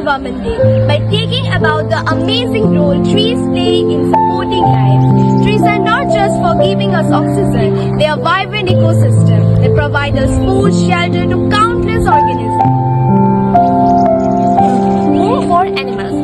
Environment Day by taking about the amazing role trees play in supporting life. Trees are not just for giving us oxygen, they are vibrant ecosystem. They provide us food, shelter to countless organisms. Home for animals.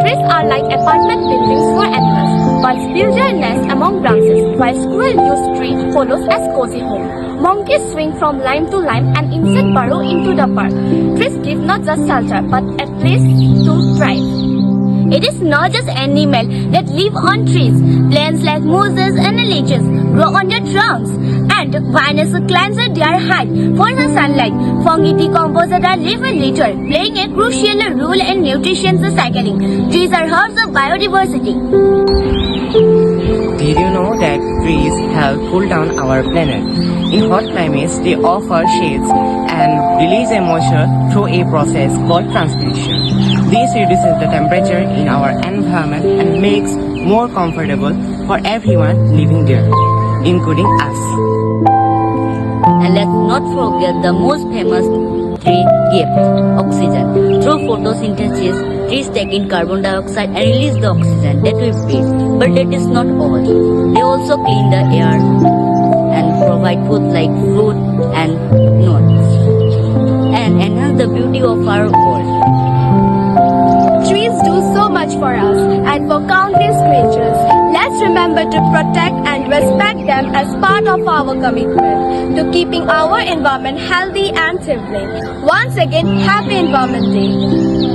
Trees are like apartment buildings for animals. Birds build their nests among branches, while squirrels use tree hollows as cozy home. Monkeys swing from line to line and insects burrow into the bark. Trees give not just shelter but a place to thrive. It is not just animals that live on trees. Plants like mosses and leeches grow on their trunks, and vines climb their height for the sunlight. Fungi decompose at a river litter, playing a crucial role in nutrition cycling. Trees are hubs of biodiversity. Did you know that trees help cool down our planet? In hot climates, they offer shades and release a moisture through a process called transpiration. This reduces the temperature in our environment and makes more comfortable for everyone living there, including us. And let's not forget the most famous tree gift, oxygen. Through photosynthesis, trees take in carbon dioxide and release the oxygen that we breathe. But that is not all. They also clean the air and provide food like fruit and nuts, and enhance the beauty of our world. Trees do so much for us and for countless creatures. Let's remember to protect and respect them as part of our commitment to keeping our environment healthy and thriving. Once again, Happy Environment Day.